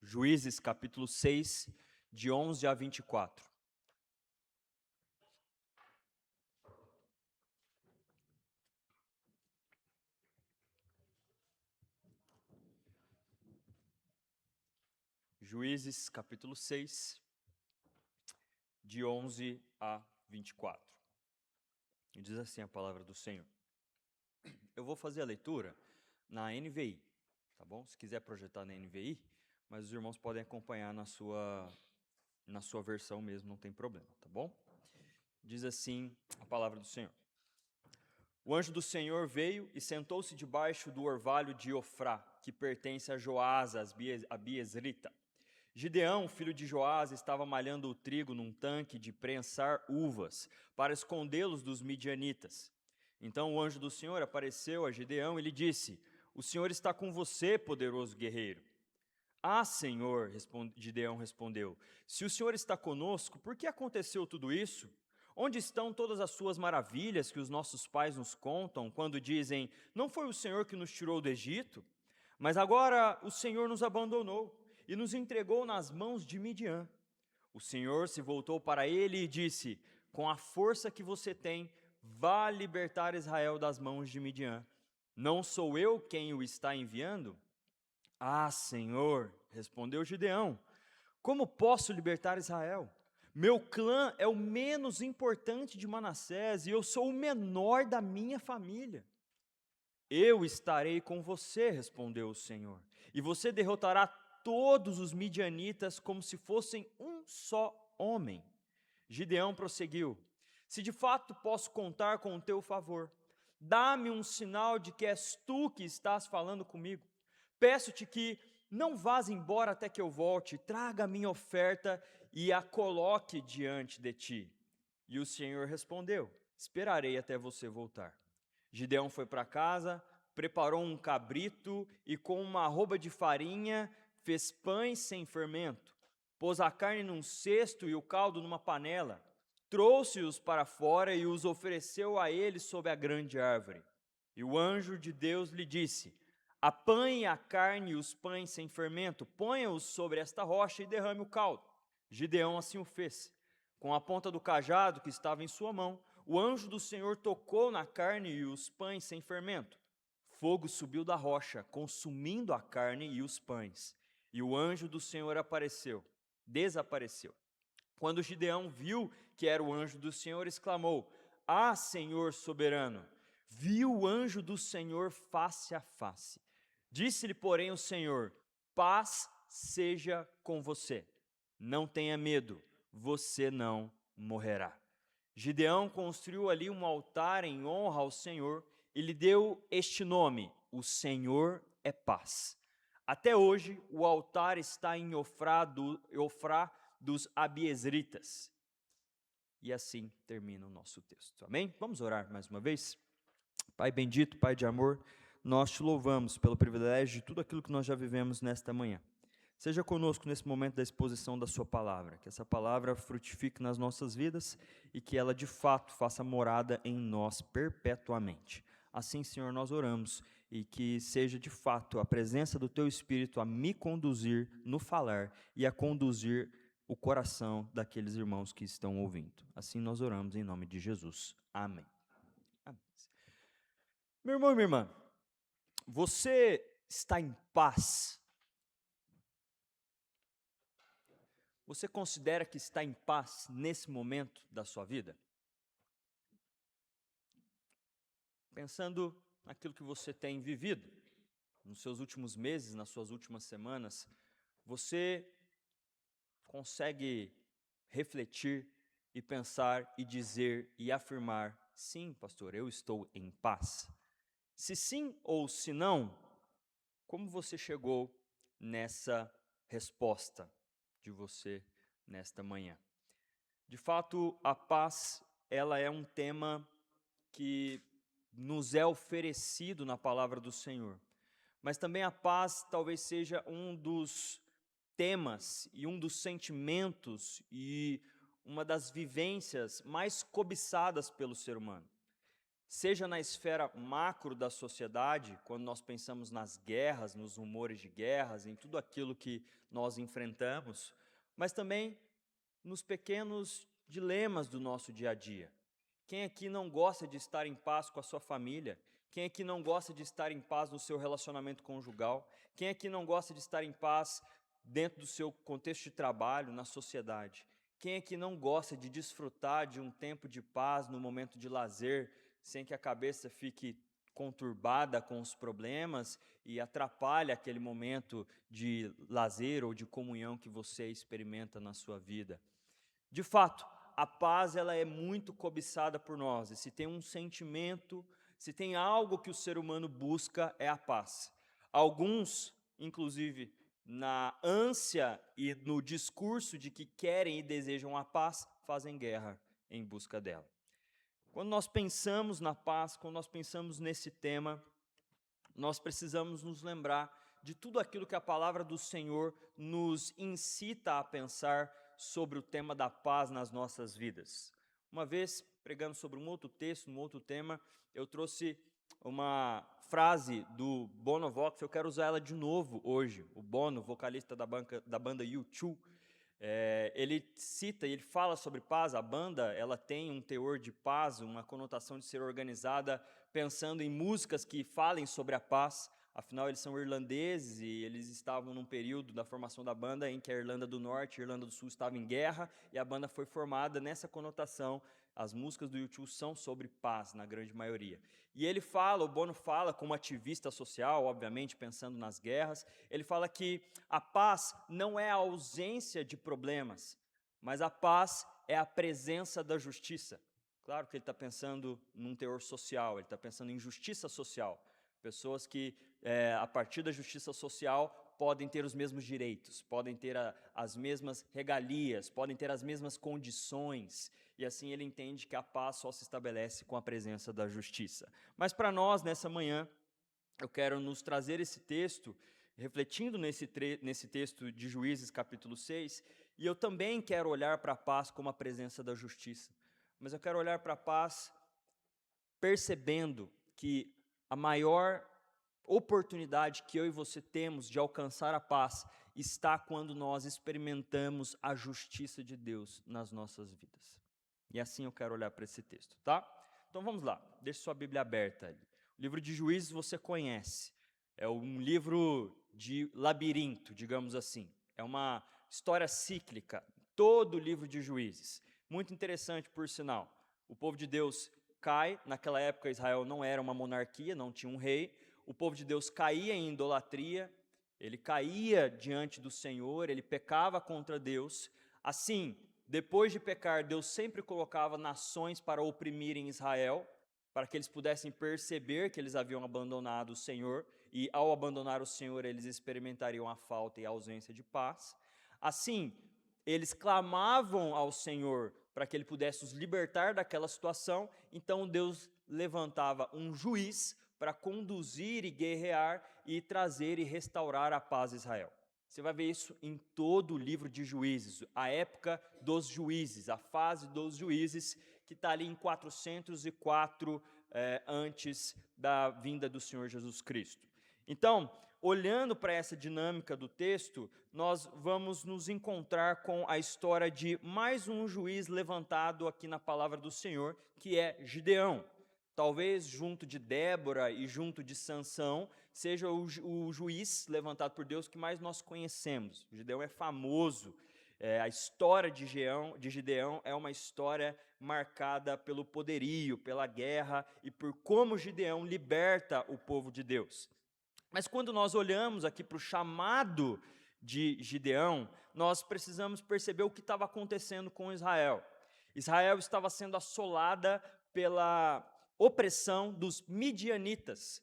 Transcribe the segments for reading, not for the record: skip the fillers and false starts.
Juízes capítulo 6, de 11 a 24. Juízes capítulo 6, de 11 a 24. E diz assim a palavra do Senhor. Eu vou fazer a leitura na NVI, tá bom? Se quiser projetar na NVI, mas os irmãos podem acompanhar na sua versão mesmo, não tem problema, tá bom? Diz assim a palavra do Senhor. O anjo do Senhor veio e sentou-se debaixo do orvalho de Ofrá, que pertence a Joás, a Biezrita. Gideão, filho de Joás, estava malhando o trigo num tanque de prensar uvas, para escondê-los dos midianitas. Então o anjo do Senhor apareceu a Gideão e lhe disse: O Senhor está com você, poderoso guerreiro. Ah, Senhor, Gideão respondeu, se o Senhor está conosco, por que aconteceu tudo isso? Onde estão todas as suas maravilhas que os nossos pais nos contam, quando dizem, não foi o Senhor que nos tirou do Egito? Mas agora o Senhor nos abandonou e nos entregou nas mãos de Midian. O Senhor se voltou para ele e disse, com a força que você tem, vá libertar Israel das mãos de Midian. Não sou eu quem o está enviando? Ah, Senhor, respondeu Gideão, como posso libertar Israel? Meu clã é o menos importante de Manassés e eu sou o menor da minha família. Eu estarei com você, respondeu o Senhor, e você derrotará todos os midianitas como se fossem um só homem. Gideão prosseguiu, se de fato posso contar com o teu favor, dá-me um sinal de que és tu que estás falando comigo. Peço-te que não vás embora até que eu volte, traga a minha oferta e a coloque diante de ti. E o Senhor respondeu, esperarei até você voltar. Gideão foi para casa, preparou um cabrito e com uma arroba de farinha fez pães sem fermento. Pôs a carne num cesto e o caldo numa panela. Trouxe-os para fora e os ofereceu a ele sob a grande árvore. E o anjo de Deus lhe disse, apanhe a carne e os pães sem fermento, ponha-os sobre esta rocha e derrame o caldo. Gideão assim o fez. Com a ponta do cajado que estava em sua mão, o anjo do Senhor tocou na carne e os pães sem fermento. Fogo subiu da rocha, consumindo a carne e os pães. E o anjo do Senhor desapareceu. Quando Gideão viu que era o anjo do Senhor, exclamou, ah, Senhor soberano, vi o anjo do Senhor face a face. Disse-lhe, porém, o Senhor, paz seja com você. Não tenha medo, você não morrerá. Gideão construiu ali um altar em honra ao Senhor e lhe deu este nome, o Senhor é paz. Até hoje, o altar está em Ofrá dos Abiezritas. E assim termina o nosso texto. Amém? Vamos orar mais uma vez? Pai bendito, Pai de amor, nós te louvamos pelo privilégio de tudo aquilo que nós já vivemos nesta manhã. Seja conosco nesse momento da exposição da sua palavra, que essa palavra frutifique nas nossas vidas e que ela de fato faça morada em nós perpetuamente. Assim, Senhor, nós oramos e que seja de fato a presença do Teu Espírito a me conduzir no falar e a conduzir o coração daqueles irmãos que estão ouvindo. Assim nós oramos em nome de Jesus. Amém. Amém. Meu irmão e minha irmã, você está em paz? Você considera que está em paz nesse momento da sua vida? Pensando naquilo que você tem vivido, nos seus últimos meses, nas suas últimas semanas, você consegue refletir e pensar e dizer e afirmar, sim, pastor, eu estou em paz? Se sim ou se não, como você chegou nessa resposta de você nesta manhã? De fato, a paz, ela é um tema que nos é oferecido na palavra do Senhor. Mas também a paz talvez seja um dos temas e um dos sentimentos e uma das vivências mais cobiçadas pelo ser humano. seja na esfera macro da sociedade, quando nós pensamos nas guerras, nos rumores de guerras, em tudo aquilo que nós enfrentamos, mas também nos pequenos dilemas do nosso dia a dia. Quem aqui não gosta de estar em paz com a sua família? Quem aqui não gosta de estar em paz no seu relacionamento conjugal? Quem aqui não gosta de estar em paz dentro do seu contexto de trabalho, na sociedade? Quem aqui não gosta de desfrutar de um tempo de paz no momento de lazer, sem que a cabeça fique conturbada com os problemas e atrapalhe aquele momento de lazer ou de comunhão que você experimenta na sua vida? De fato, a paz ela é muito cobiçada por nós. E se tem um sentimento, se tem algo que o ser humano busca, é a paz. Alguns, inclusive, na ânsia e no discurso de que querem e desejam a paz, fazem guerra em busca dela. Quando nós pensamos na paz, quando nós pensamos nesse tema, nós precisamos nos lembrar de tudo aquilo que a palavra do Senhor nos incita a pensar sobre o tema da paz nas nossas vidas. Uma vez, pregando sobre um outro texto, um outro tema, eu trouxe uma frase do Bono Vox, eu quero usar ela de novo hoje. O Bono, vocalista da banda U2, ele cita, ele fala sobre paz. A banda ela tem um teor de paz, uma conotação de ser organizada pensando em músicas que falem sobre a paz. Afinal, eles são irlandeses e eles estavam num período da formação da banda em que a Irlanda do Norte e a Irlanda do Sul estavam em guerra, e a banda foi formada nessa conotação. As músicas do U2 são sobre paz, na grande maioria. E ele fala, o Bono fala, como ativista social, obviamente, pensando nas guerras, ele fala que a paz não é a ausência de problemas, mas a paz é a presença da justiça. Claro que ele está pensando num teor social, ele está pensando em justiça social. Pessoas que, a partir da justiça social, podem ter os mesmos direitos, podem ter as mesmas regalias, podem ter as mesmas condições, e assim ele entende que a paz só se estabelece com a presença da justiça. Mas para nós, nessa manhã, eu quero nos trazer esse texto, refletindo nesse texto de Juízes capítulo 6, e eu também quero olhar para a paz como a presença da justiça, mas eu quero olhar para a paz percebendo que a maior oportunidade que eu e você temos de alcançar a paz está quando nós experimentamos a justiça de Deus nas nossas vidas. E assim eu quero olhar para esse texto, tá? Então vamos lá, deixe sua Bíblia aberta ali. O livro de Juízes você conhece, é um livro de labirinto, digamos assim. É uma história cíclica, todo o livro de Juízes. Muito interessante, por sinal. O povo de Deus cai, naquela época Israel não era uma monarquia, não tinha um rei. O povo de Deus caía em idolatria, ele caía diante do Senhor, ele pecava contra Deus. Assim, depois de pecar, Deus sempre colocava nações para oprimirem Israel, para que eles pudessem perceber que eles haviam abandonado o Senhor, e ao abandonar o Senhor, eles experimentariam a falta e a ausência de paz. Assim, eles clamavam ao Senhor para que ele pudesse os libertar daquela situação, então Deus levantava um juiz para conduzir e guerrear e trazer e restaurar a paz a Israel. Você vai ver isso em todo o livro de Juízes, a época dos juízes, a fase dos juízes, que está ali em 404 antes da vinda do Senhor Jesus Cristo. Então, olhando para essa dinâmica do texto, nós vamos nos encontrar com a história de mais um juiz levantado aqui na palavra do Senhor, que é Gideão. Talvez junto de Débora e junto de Sansão, seja o juiz levantado por Deus que mais nós conhecemos. Gideão é famoso. A história de Gideão é uma história marcada pelo poderio, pela guerra e por como Gideão liberta o povo de Deus. Mas quando nós olhamos aqui para o chamado de Gideão, nós precisamos perceber o que estava acontecendo com Israel. Israel estava sendo assolada pela opressão dos midianitas.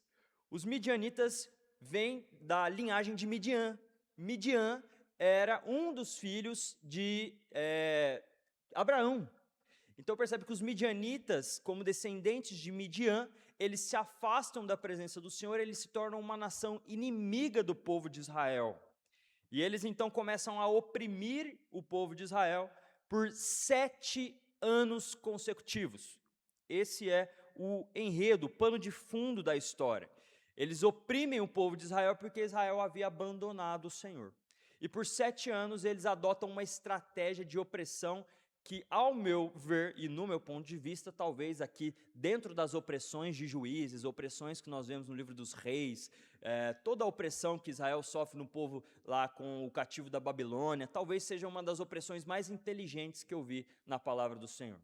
Os midianitas vêm da linhagem de Midian. Midian era um dos filhos de Abraão. Então percebe que os midianitas, como descendentes de Midian, eles se afastam da presença do Senhor, eles se tornam uma nação inimiga do povo de Israel. E eles então começam a oprimir o povo de Israel por 7 anos consecutivos. Esse é o enredo, o pano de fundo da história. Eles oprimem o povo de Israel porque Israel havia abandonado o Senhor. E por 7 anos eles adotam uma estratégia de opressão que, ao meu ver e no meu ponto de vista, talvez aqui dentro das opressões de Juízes, opressões que nós vemos no livro dos Reis, toda a opressão que Israel sofre no povo lá com o cativo da Babilônia, talvez seja uma das opressões mais inteligentes que eu vi na palavra do Senhor.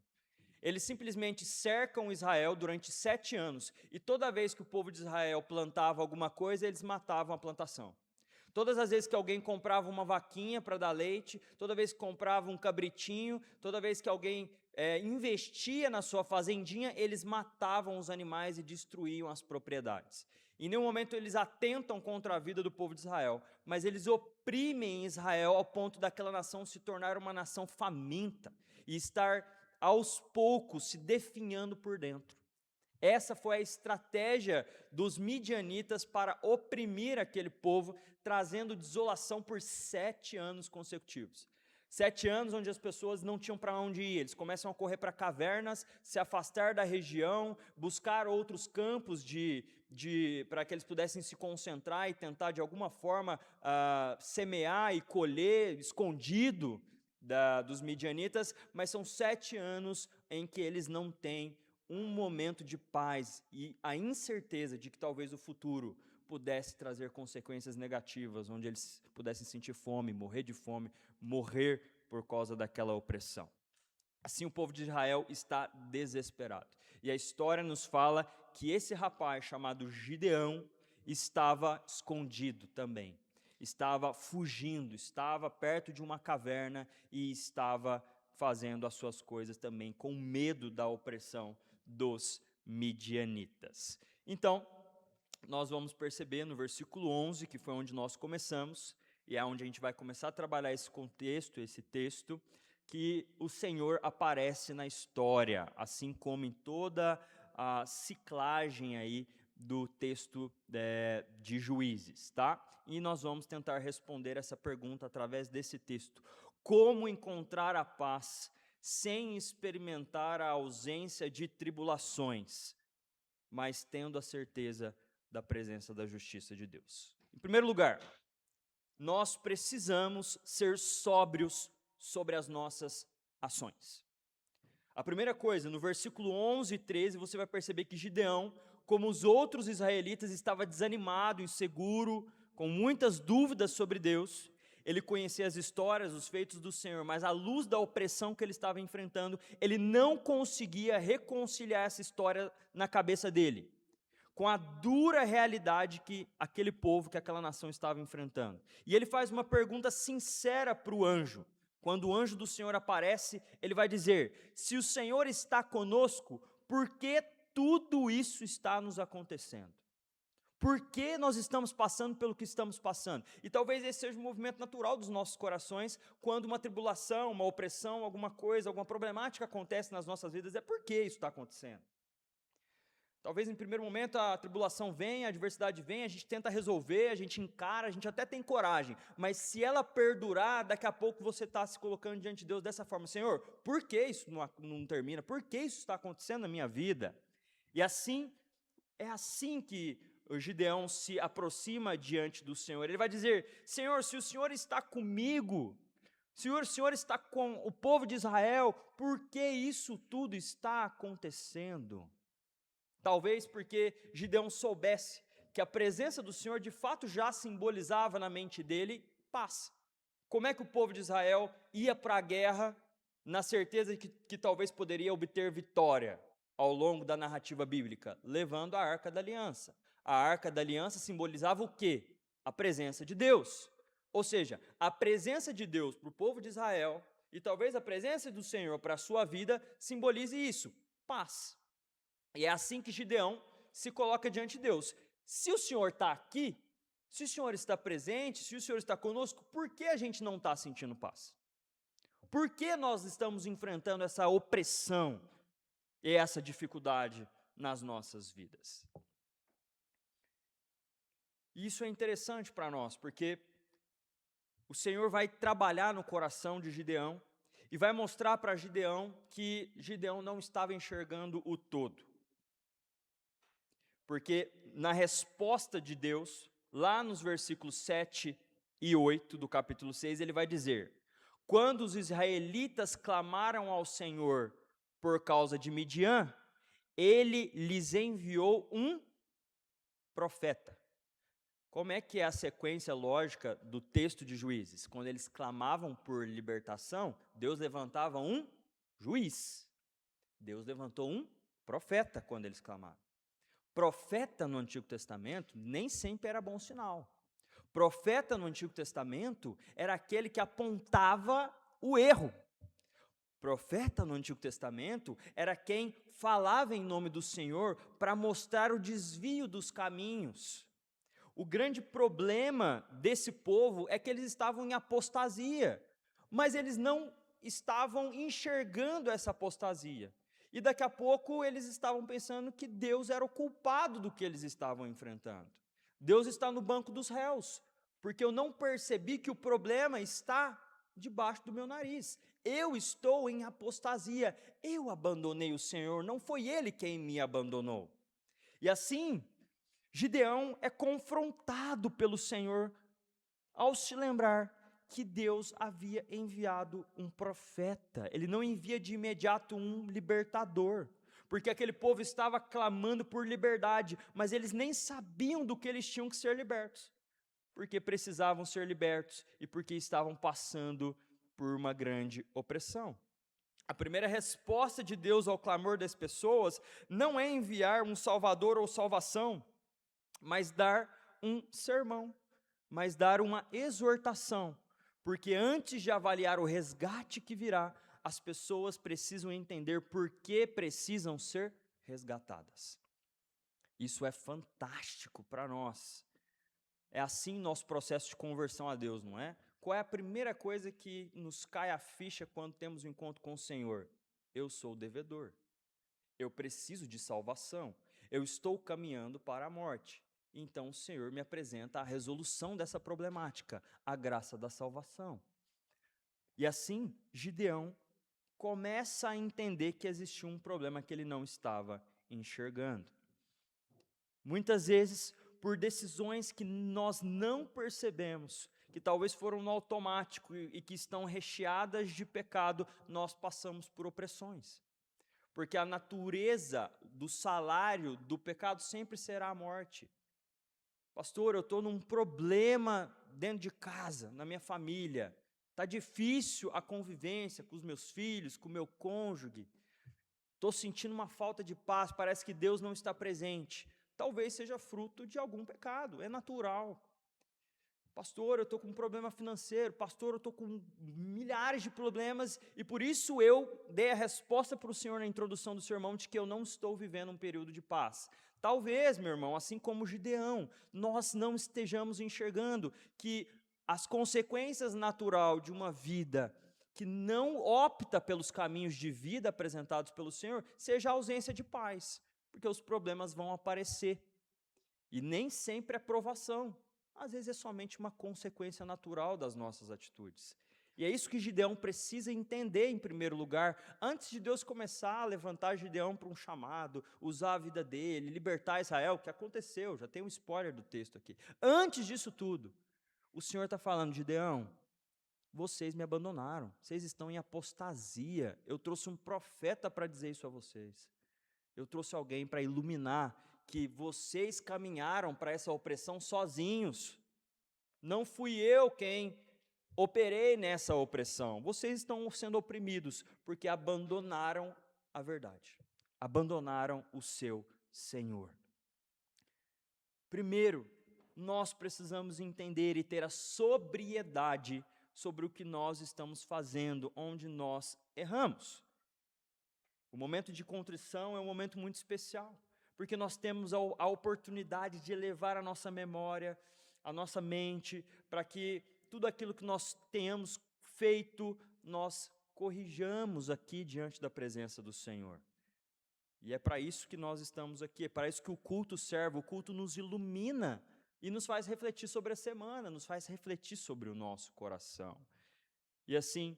Eles simplesmente cercam Israel durante 7 anos, e toda vez que o povo de Israel plantava alguma coisa, eles matavam a plantação. Todas as vezes que alguém comprava uma vaquinha para dar leite, toda vez que comprava um cabritinho, toda vez que alguém investia na sua fazendinha, eles matavam os animais e destruíam as propriedades. Em nenhum momento eles atentam contra a vida do povo de Israel, mas eles oprimem Israel ao ponto daquela nação se tornar uma nação faminta e estar aos poucos se definhando por dentro. Essa foi a estratégia dos midianitas para oprimir aquele povo, trazendo desolação por 7 anos consecutivos. 7 anos onde as pessoas não tinham para onde ir, eles começam a correr para cavernas, se afastar da região, buscar outros campos para que eles pudessem se concentrar e tentar de alguma forma semear e colher escondido dos midianitas, mas são 7 anos em que eles não têm um momento de paz e a incerteza de que talvez o futuro pudesse trazer consequências negativas, onde eles pudessem sentir fome, morrer por causa daquela opressão. Assim, o povo de Israel está desesperado. E a história nos fala que esse rapaz chamado Gideão estava escondido também. Estava fugindo, estava perto de uma caverna e estava fazendo as suas coisas também com medo da opressão dos midianitas. Então, nós vamos perceber no versículo 11, que foi onde nós começamos, e é onde a gente vai começar a trabalhar esse contexto, esse texto, que o Senhor aparece na história, assim como em toda a ciclagem aí do texto de Juízes, tá? E nós vamos tentar responder essa pergunta através desse texto. Como encontrar a paz sem experimentar a ausência de tribulações, mas tendo a certeza da presença da justiça de Deus? Em primeiro lugar, nós precisamos ser sóbrios sobre as nossas ações. A primeira coisa, no versículo 11 e 13, você vai perceber que Gideão, como os outros israelitas, estava desanimado, inseguro, com muitas dúvidas sobre Deus. Ele conhecia as histórias, os feitos do Senhor, mas à luz da opressão que ele estava enfrentando, ele não conseguia reconciliar essa história na cabeça dele, com a dura realidade que aquele povo, que aquela nação estava enfrentando. E ele faz uma pergunta sincera para o anjo. Quando o anjo do Senhor aparece, ele vai dizer: se o Senhor está conosco, por que tudo isso está nos acontecendo? Por que nós estamos passando pelo que estamos passando? E talvez esse seja um movimento natural dos nossos corações, quando uma tribulação, uma opressão, alguma coisa, alguma problemática acontece nas nossas vidas, é por que isso está acontecendo? Talvez em primeiro momento a tribulação vem, a adversidade vem, a gente tenta resolver, a gente encara, a gente até tem coragem, mas se ela perdurar, daqui a pouco você está se colocando diante de Deus dessa forma: Senhor, por que isso não termina? Por que isso está acontecendo na minha vida? E assim, é assim que o Gideão se aproxima diante do Senhor. Ele vai dizer: Senhor, se o Senhor está comigo, se o Senhor está com o povo de Israel, por que isso tudo está acontecendo? Talvez porque Gideão soubesse que a presença do Senhor de fato já simbolizava na mente dele paz. Como é que o povo de Israel ia para a guerra na certeza que talvez poderia obter vitória ao longo da narrativa bíblica? Levando a Arca da Aliança. A Arca da Aliança simbolizava o quê? A presença de Deus. Ou seja, a presença de Deus para o povo de Israel e talvez a presença do Senhor para a sua vida simbolize isso, paz. E é assim que Gideão se coloca diante de Deus. Se o Senhor está aqui, se o Senhor está presente, se o Senhor está conosco, por que a gente não está sentindo paz? Por que nós estamos enfrentando essa opressão e essa dificuldade nas nossas vidas? E isso é interessante para nós, porque o Senhor vai trabalhar no coração de Gideão e vai mostrar para Gideão que Gideão não estava enxergando o todo. Porque na resposta de Deus, lá nos versículos 7 e 8 do capítulo 6, ele vai dizer: quando os israelitas clamaram ao Senhor por causa de Midian, ele lhes enviou um profeta. Como é que é a sequência lógica do texto de Juízes? Quando eles clamavam por libertação, Deus levantava um juiz. Deus levantou um profeta quando eles clamaram. Profeta no Antigo Testamento nem sempre era bom sinal. Profeta no Antigo Testamento era aquele que apontava o erro. Profeta no Antigo Testamento era quem falava em nome do Senhor para mostrar o desvio dos caminhos. O grande problema desse povo é que eles estavam em apostasia, mas eles não estavam enxergando essa apostasia. E daqui a pouco eles estavam pensando que Deus era o culpado do que eles estavam enfrentando. Deus está no banco dos réus, porque eu não percebi que o problema está debaixo do meu nariz. Eu estou em apostasia, eu abandonei o Senhor, não foi Ele quem me abandonou. E assim, Gideão é confrontado pelo Senhor ao se lembrar que Deus havia enviado um profeta. Ele não envia de imediato um libertador, porque aquele povo estava clamando por liberdade, mas eles nem sabiam do que eles tinham que ser libertos, porque precisavam ser libertos e porque estavam passando por uma grande opressão. A primeira resposta de Deus ao clamor das pessoas não é enviar um salvador ou salvação, mas dar um sermão, mas dar uma exortação, porque antes de avaliar o resgate que virá, as pessoas precisam entender por que precisam ser resgatadas. Isso é fantástico para nós. É assim nosso processo de conversão a Deus, não é? Qual é a primeira coisa que nos cai a ficha quando temos um encontro com o Senhor? Eu sou devedor. Eu preciso de salvação. Eu estou caminhando para a morte. Então o Senhor me apresenta a resolução dessa problemática, a graça da salvação. E assim, Gideão começa a entender que existia um problema que ele não estava enxergando. Muitas vezes, por decisões que nós não percebemos, que talvez foram no automático e que estão recheadas de pecado, nós passamos por opressões. Porque a natureza do salário do pecado sempre será a morte. Pastor, eu estou num problema dentro de casa, na minha família. Está difícil a convivência com os meus filhos, com o meu cônjuge. Estou sentindo uma falta de paz, parece que Deus não está presente. Talvez seja fruto de algum pecado, é natural. Pastor, eu estou com um problema financeiro. Pastor, eu estou com milhares de problemas e por isso eu dei a resposta para o Senhor na introdução do sermão de que eu não estou vivendo um período de paz. Talvez, meu irmão, assim como Gideão, nós não estejamos enxergando que as consequências naturais de uma vida que não opta pelos caminhos de vida apresentados pelo Senhor, seja a ausência de paz, porque os problemas vão aparecer. E nem sempre é provação. Às vezes é somente uma consequência natural das nossas atitudes. E é isso que Gideão precisa entender em primeiro lugar, antes de Deus começar a levantar Gideão para um chamado, usar a vida dele, libertar Israel, que aconteceu, já tem um spoiler do texto aqui. Antes disso tudo, o Senhor está falando: Gideão, vocês me abandonaram, vocês estão em apostasia, eu trouxe um profeta para dizer isso a vocês. Eu trouxe alguém para iluminar que vocês caminharam para essa opressão sozinhos. Não fui eu quem operei nessa opressão. Vocês estão sendo oprimidos porque abandonaram a verdade. Abandonaram o seu Senhor. Primeiro, nós precisamos entender e ter a sobriedade sobre o que nós estamos fazendo, onde nós erramos. O momento de contrição é um momento muito especial, porque nós temos a oportunidade de elevar a nossa memória, a nossa mente, para que tudo aquilo que nós tenhamos feito, nós corrijamos aqui diante da presença do Senhor. E é para isso que nós estamos aqui, é para isso que o culto serve, o culto nos ilumina e nos faz refletir sobre a semana, nos faz refletir sobre o nosso coração. E assim,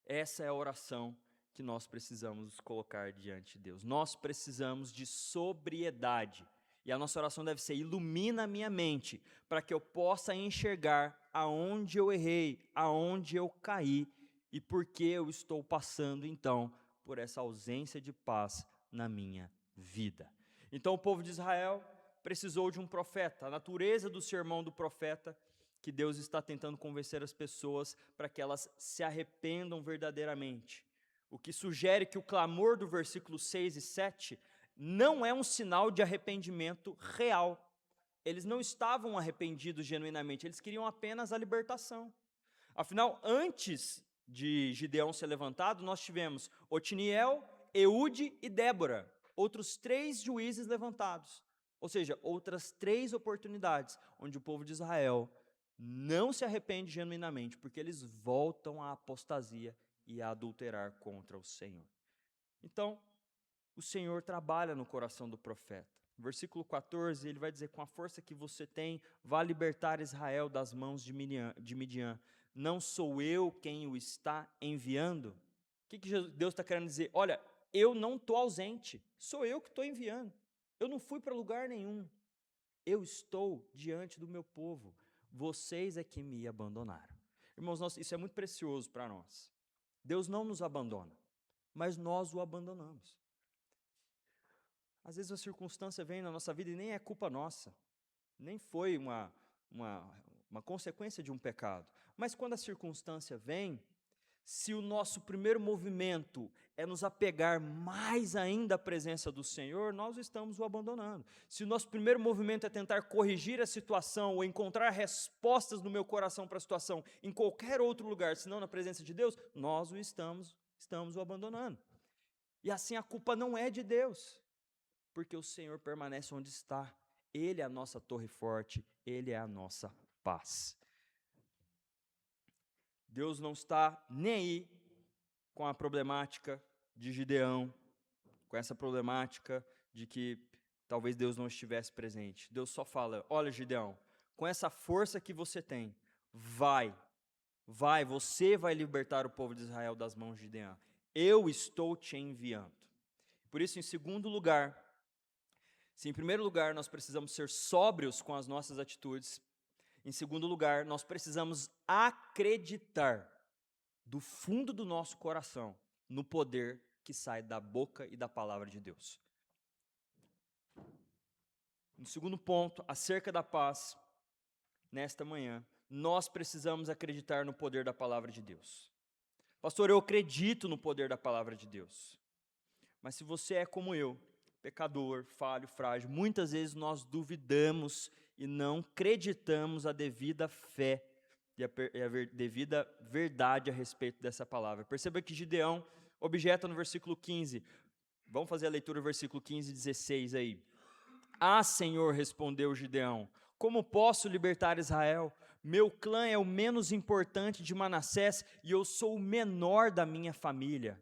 essa é a oração que nós precisamos colocar diante de Deus. Nós precisamos de sobriedade. E a nossa oração deve ser: ilumina a minha mente, para que eu possa enxergar aonde eu errei, aonde eu caí, e por que eu estou passando, então, por essa ausência de paz na minha vida. Então o povo de Israel precisou de um profeta. A natureza do sermão do profeta, que Deus está tentando convencer as pessoas para que elas se arrependam verdadeiramente. O que sugere que o clamor do versículo 6 e 7 não é um sinal de arrependimento real. Eles não estavam arrependidos genuinamente, eles queriam apenas a libertação. Afinal, antes de Gideão ser levantado, nós tivemos Otiniel, Eude e Débora, outros 3 juízes levantados. Ou seja, outras 3 oportunidades onde o povo de Israel não se arrepende genuinamente, porque eles voltam à apostasia e a adulterar contra o Senhor. Então, o Senhor trabalha no coração do profeta. No versículo 14, ele vai dizer: com a força que você tem, vá libertar Israel das mãos de Midian. Não sou eu quem o está enviando? O que Deus está querendo dizer? Olha, eu não estou ausente, sou eu que estou enviando. Eu não fui para lugar nenhum. Eu estou diante do meu povo. Vocês é que me abandonaram. Irmãos, isso é muito precioso para nós. Deus não nos abandona, mas nós o abandonamos. Às vezes a circunstância vem na nossa vida e nem é culpa nossa, nem foi uma consequência de um pecado. Mas quando a circunstância vem, se o nosso primeiro movimento é nos apegar mais ainda à presença do Senhor, nós estamos o abandonando. Se o nosso primeiro movimento é tentar corrigir a situação ou encontrar respostas no meu coração para a situação em qualquer outro lugar, senão na presença de Deus, nós o estamos o abandonando. E assim a culpa não é de Deus, porque o Senhor permanece onde está. Ele é a nossa torre forte, Ele é a nossa paz. Deus não está nem aí com a problemática de Gideão, com essa problemática de que talvez Deus não estivesse presente. Deus só fala: olha, Gideão, com essa força que você tem, você vai libertar o povo de Israel das mãos de Gideão. Eu estou te enviando. Por isso, em segundo lugar, se em primeiro lugar nós precisamos ser sóbrios com as nossas atitudes, em segundo lugar, nós precisamos acreditar do fundo do nosso coração no poder que sai da boca e da palavra de Deus. No segundo ponto, acerca da paz, nesta manhã, nós precisamos acreditar no poder da palavra de Deus. Pastor, eu acredito no poder da palavra de Deus. Mas se você é como eu, pecador, falho, frágil, muitas vezes nós duvidamos e não acreditamos a devida fé e a devida verdade a respeito dessa palavra. Perceba que Gideão objeta no versículo 15. Vamos fazer a leitura do versículo 15 e 16 aí. Ah, Senhor, respondeu Gideão, como posso libertar Israel? Meu clã é o menos importante de Manassés e eu sou o menor da minha família.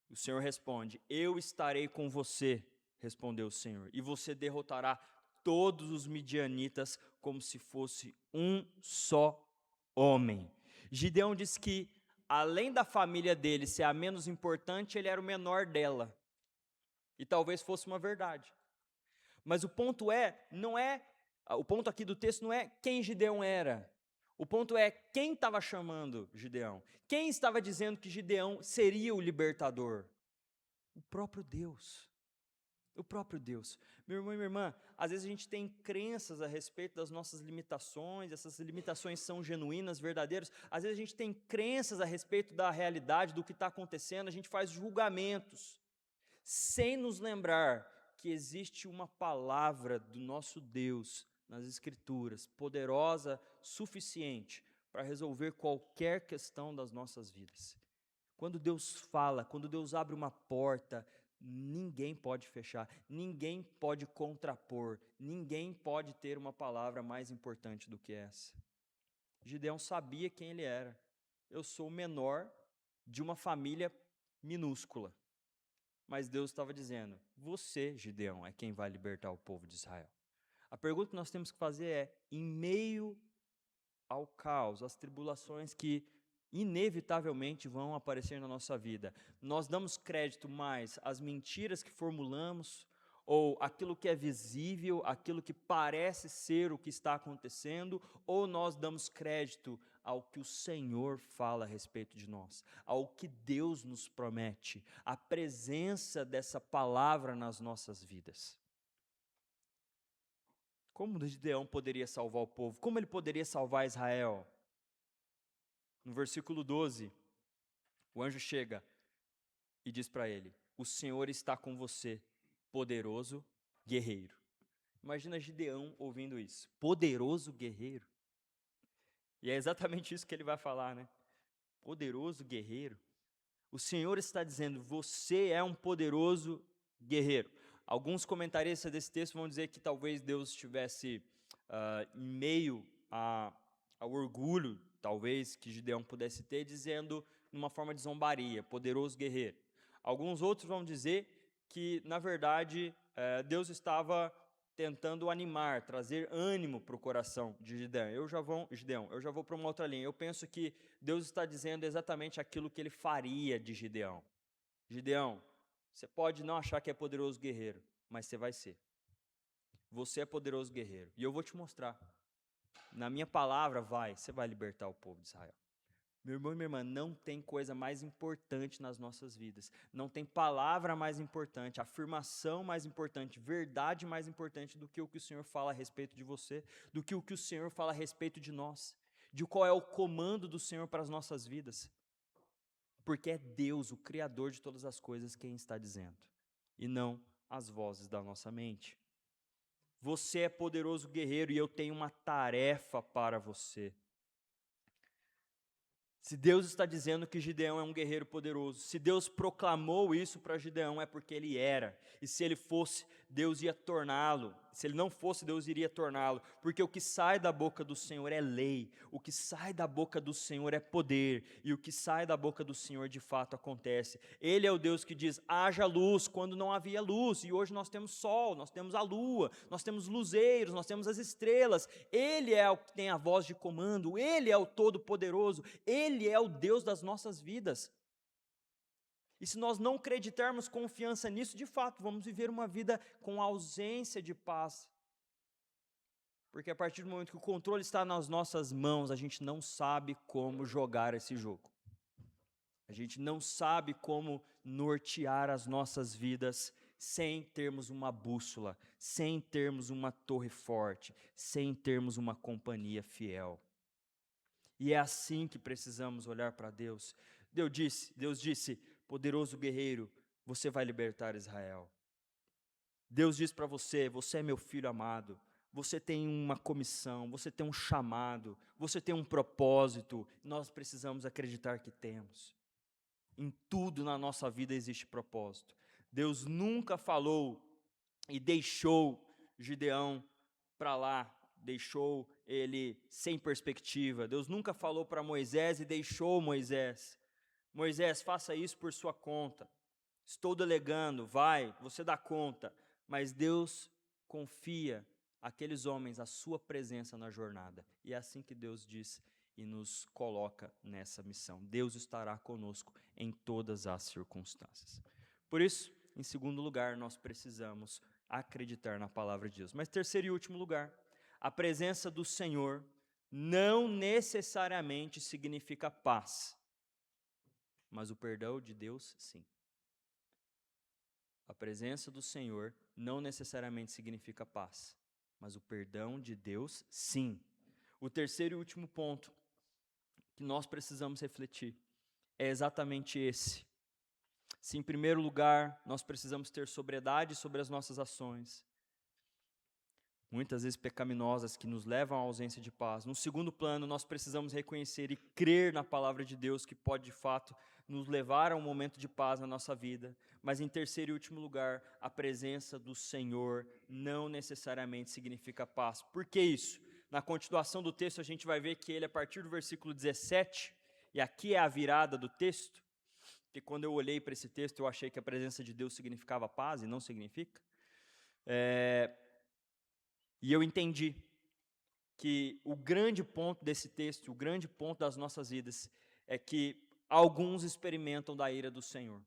O Senhor responde: eu estarei com você, respondeu o Senhor, e você derrotará todos os midianitas como se fosse um só homem. Gideão diz que, além da família dele ser a menos importante, ele era o menor dela. E talvez fosse uma verdade. Mas o ponto o ponto aqui do texto não é quem Gideão era. O ponto é quem estava chamando Gideão. Quem estava dizendo que Gideão seria o libertador? O próprio Deus. O próprio Deus. Meu irmão e minha irmã, às vezes a gente tem crenças a respeito das nossas limitações, essas limitações são genuínas, verdadeiras. Às vezes a gente tem crenças a respeito da realidade, do que está acontecendo, a gente faz julgamentos, sem nos lembrar que existe uma palavra do nosso Deus nas Escrituras, poderosa, suficiente para resolver qualquer questão das nossas vidas. Quando Deus fala, quando Deus abre uma porta, ninguém pode fechar, ninguém pode contrapor, ninguém pode ter uma palavra mais importante do que essa. Gideão sabia quem ele era. Eu sou o menor de uma família minúscula. Mas Deus estava dizendo: você, Gideão, é quem vai libertar o povo de Israel. A pergunta que nós temos que fazer é: em meio ao caos, às tribulações que inevitavelmente vão aparecer na nossa vida. Nós damos crédito mais às mentiras que formulamos, ou aquilo que é visível, aquilo que parece ser o que está acontecendo, ou nós damos crédito ao que o Senhor fala a respeito de nós, ao que Deus nos promete, a presença dessa palavra nas nossas vidas. Como Gideão poderia salvar o povo? Como ele poderia salvar Israel? No versículo 12, o anjo chega e diz para ele: o Senhor está com você, poderoso guerreiro. Imagina Gideão ouvindo isso, poderoso guerreiro. E é exatamente isso que ele vai falar, né? Poderoso guerreiro. O Senhor está dizendo, você é um poderoso guerreiro. Alguns comentaristas desse texto vão dizer que talvez Deus estivesse em meio ao orgulho, talvez, que Gideão pudesse ter, dizendo numa forma de zombaria, poderoso guerreiro. Alguns outros vão dizer que, na verdade, Deus estava tentando animar, trazer ânimo para o coração de Gideão. Eu já vou para uma outra linha. Eu penso que Deus está dizendo exatamente aquilo que ele faria de Gideão. Gideão, você pode não achar que é poderoso guerreiro, mas você vai ser. Você é poderoso guerreiro. E eu vou te mostrar. Na minha palavra, você vai libertar o povo de Israel. Meu irmão e minha irmã, não tem coisa mais importante nas nossas vidas. Não tem palavra mais importante, afirmação mais importante, verdade mais importante do que o que o Senhor fala a respeito de você, do que o que o Senhor fala a respeito de nós, de qual é o comando do Senhor para as nossas vidas. Porque é Deus, o Criador de todas as coisas, quem está dizendo, e não as vozes da nossa mente. Você é poderoso guerreiro e eu tenho uma tarefa para você. Se Deus está dizendo que Gideão é um guerreiro poderoso, se Deus proclamou isso para Gideão, é porque ele era. E se ele fosse, Deus ia torná-lo. Se ele não fosse, Deus iria torná-lo. Porque o que sai da boca do Senhor é lei, o que sai da boca do Senhor é poder, e o que sai da boca do Senhor de fato acontece. Ele é o Deus que diz, haja luz, quando não havia luz. E hoje nós temos sol, nós temos a lua, nós temos luzeiros, nós temos as estrelas. Ele é o que tem a voz de comando, Ele é o Todo-Poderoso, Ele é o Deus das nossas vidas. E se nós não acreditarmos confiança nisso, de fato, vamos viver uma vida com ausência de paz. Porque a partir do momento que o controle está nas nossas mãos, a gente não sabe como jogar esse jogo. A gente não sabe como nortear as nossas vidas sem termos uma bússola, sem termos uma torre forte, sem termos uma companhia fiel. E é assim que precisamos olhar para Deus. Deus disse, poderoso guerreiro, você vai libertar Israel. Deus diz para você, você é meu filho amado, você tem uma comissão, você tem um chamado, você tem um propósito, nós precisamos acreditar que temos. Em tudo na nossa vida existe propósito. Deus nunca falou e deixou Gideão para lá, deixou ele sem perspectiva. Deus nunca falou para Moisés e deixou Moisés. Moisés, faça isso por sua conta. Estou delegando, vai, você dá conta. Mas Deus confia àqueles homens a sua presença na jornada. E é assim que Deus diz e nos coloca nessa missão. Deus estará conosco em todas as circunstâncias. Por isso, em segundo lugar, nós precisamos acreditar na palavra de Deus. Mas terceiro e último lugar, a presença do Senhor não necessariamente significa paz, mas o perdão de Deus, sim. A presença do Senhor não necessariamente significa paz, mas o perdão de Deus, sim. O terceiro e último ponto que nós precisamos refletir é exatamente esse. Se em primeiro lugar nós precisamos ter sobriedade sobre as nossas ações, muitas vezes pecaminosas, que nos levam à ausência de paz. No segundo plano, nós precisamos reconhecer e crer na palavra de Deus, que pode de fato nos levar a um momento de paz na nossa vida. Mas em terceiro e último lugar, a presença do Senhor não necessariamente significa paz. Por que isso? Na continuação do texto a gente vai ver que ele, a partir do versículo 17, e aqui é a virada do texto, porque quando eu olhei para esse texto eu achei que a presença de Deus significava paz e não significa. E eu entendi que o grande ponto desse texto, o grande ponto das nossas vidas, é que alguns experimentam da ira do Senhor.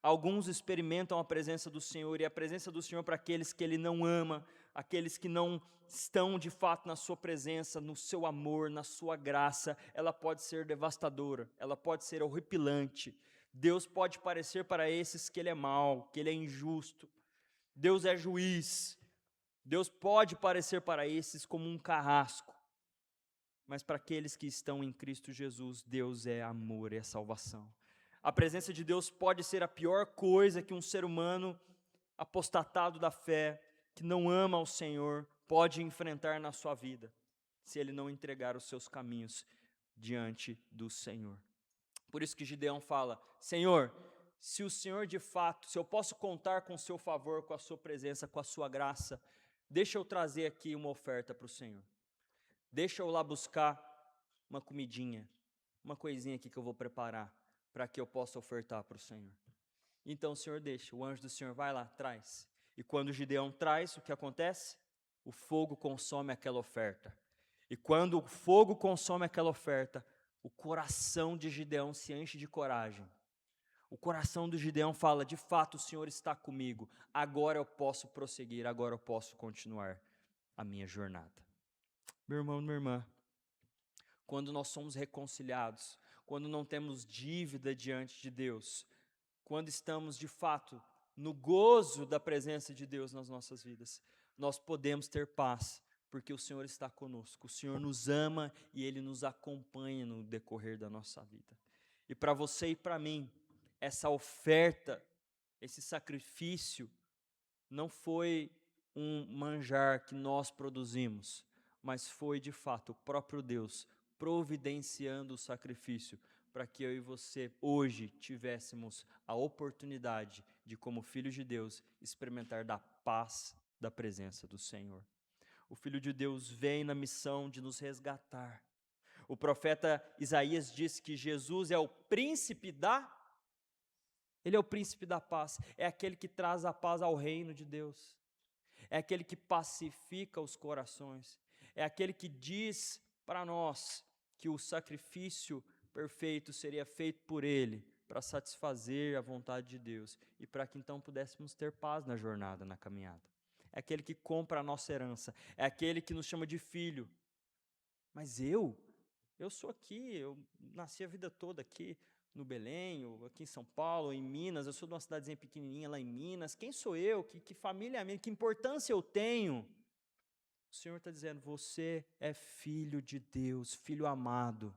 Alguns experimentam a presença do Senhor, e a presença do Senhor para aqueles que Ele não ama, aqueles que não estão de fato na sua presença, no seu amor, na sua graça, ela pode ser devastadora, ela pode ser horripilante. Deus pode parecer para esses que Ele é mau, que Ele é injusto. Deus é juiz. Deus pode parecer para esses como um carrasco. Mas para aqueles que estão em Cristo Jesus, Deus é amor, é salvação. A presença de Deus pode ser a pior coisa que um ser humano apostatado da fé, que não ama ao Senhor, pode enfrentar na sua vida, se ele não entregar os seus caminhos diante do Senhor. Por isso que Gideão fala: Senhor, se o Senhor de fato, se eu posso contar com o seu favor, com a sua presença, com a sua graça, deixa eu trazer aqui uma oferta para o Senhor. Deixa eu lá buscar uma comidinha, uma coisinha aqui que eu vou preparar, para que eu possa ofertar para o Senhor. Então o Senhor deixa, o anjo do Senhor vai lá, traz. E quando Gideão traz, o que acontece? O fogo consome aquela oferta. E quando o fogo consome aquela oferta, o coração de Gideão se enche de coragem. O coração do Gideão fala: de fato o Senhor está comigo, agora eu posso prosseguir, agora eu posso continuar a minha jornada. Meu irmão, minha irmã, quando nós somos reconciliados, quando não temos dívida diante de Deus, quando estamos de fato no gozo da presença de Deus nas nossas vidas, nós podemos ter paz, porque o Senhor está conosco, o Senhor nos ama e Ele nos acompanha no decorrer da nossa vida. E para você e para mim, essa oferta, esse sacrifício, não foi um manjar que nós produzimos, mas foi de fato o próprio Deus providenciando o sacrifício para que eu e você hoje tivéssemos a oportunidade de, como filhos de Deus, experimentar da paz da presença do Senhor. O Filho de Deus vem na missão de nos resgatar. O profeta Isaías diz que Jesus é o príncipe Ele é o príncipe da paz, é aquele que traz a paz ao reino de Deus, é aquele que pacifica os corações, é aquele que diz para nós que o sacrifício perfeito seria feito por Ele para satisfazer a vontade de Deus e para que então pudéssemos ter paz na jornada, na caminhada. É aquele que compra a nossa herança, é aquele que nos chama de filho. Mas eu sou aqui, eu nasci a vida toda aqui no Belém, ou aqui em São Paulo, ou em Minas, eu sou de uma cidadezinha pequenininha lá em Minas, quem sou eu, que família é a minha, que importância eu tenho? O Senhor está dizendo: você é filho de Deus, filho amado,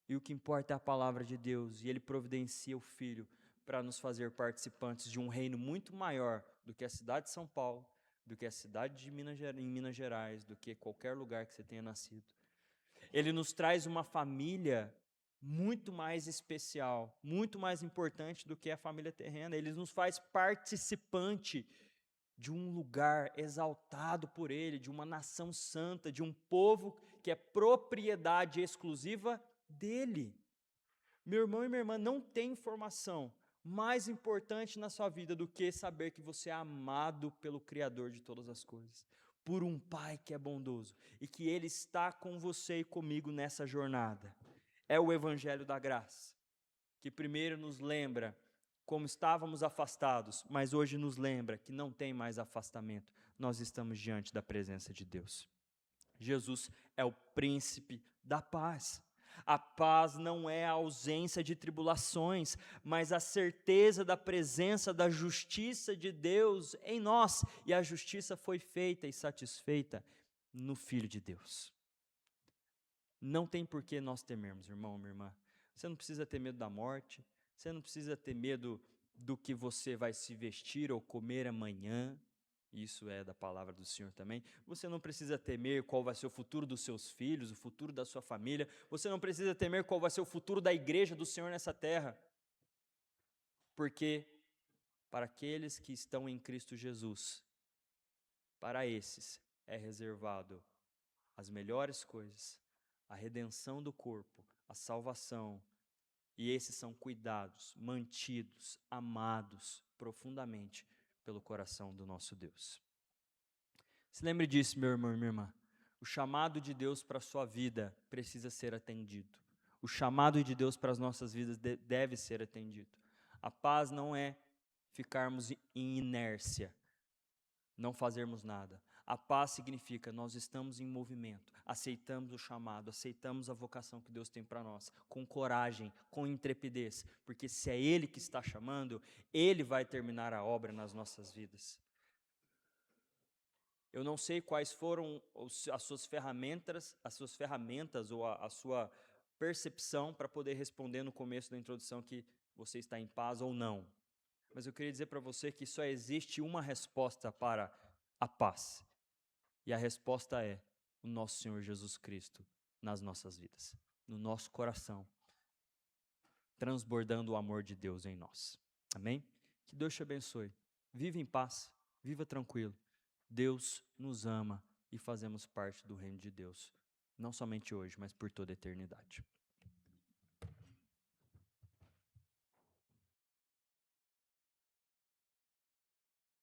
e o que importa é a palavra de Deus, e Ele providencia o Filho para nos fazer participantes de um reino muito maior do que a cidade de São Paulo, do que a cidade de em Minas Gerais, do que qualquer lugar que você tenha nascido. Ele nos traz uma família muito mais especial, muito mais importante do que a família terrena. Ele nos faz participante de um lugar exaltado por Ele, de uma nação santa, de um povo que é propriedade exclusiva dEle. Meu irmão e minha irmã, não tem informação mais importante na sua vida do que saber que você é amado pelo Criador de todas as coisas, por um Pai que é bondoso e que Ele está com você e comigo nessa jornada. É o Evangelho da Graça, que primeiro nos lembra como estávamos afastados, mas hoje nos lembra que não tem mais afastamento, nós estamos diante da presença de Deus. Jesus é o príncipe da paz. A paz não é a ausência de tribulações, mas a certeza da presença da justiça de Deus em nós. E a justiça foi feita e satisfeita no Filho de Deus. Não tem por que nós temermos, irmão, minha irmã. Você não precisa ter medo da morte, você não precisa ter medo do que você vai se vestir ou comer amanhã. Isso é da palavra do Senhor também. Você não precisa temer qual vai ser o futuro dos seus filhos, o futuro da sua família. Você não precisa temer qual vai ser o futuro da igreja do Senhor nessa terra. Porque para aqueles que estão em Cristo Jesus, para esses é reservado as melhores coisas, a redenção do corpo, a salvação. E esses são cuidados, mantidos, amados profundamente pelo coração do nosso Deus. Se lembre disso, meu irmão e minha irmã. O chamado de Deus para a sua vida precisa ser atendido. O chamado de Deus para as nossas vidas deve ser atendido. A paz não é ficarmos em inércia, não fazermos nada. A paz significa nós estamos em movimento, aceitamos o chamado, aceitamos a vocação que Deus tem para nós, com coragem, com intrepidez, porque se é Ele que está chamando, Ele vai terminar a obra nas nossas vidas. Eu não sei quais foram as suas ferramentas ou a sua percepção para poder responder no começo da introdução que você está em paz ou não. Mas eu queria dizer para você que só existe uma resposta para a paz. E a resposta é o nosso Senhor Jesus Cristo nas nossas vidas, no nosso coração, transbordando o amor de Deus em nós. Amém? Que Deus te abençoe. Viva em paz, viva tranquilo. Deus nos ama e fazemos parte do reino de Deus, não somente hoje, mas por toda a eternidade.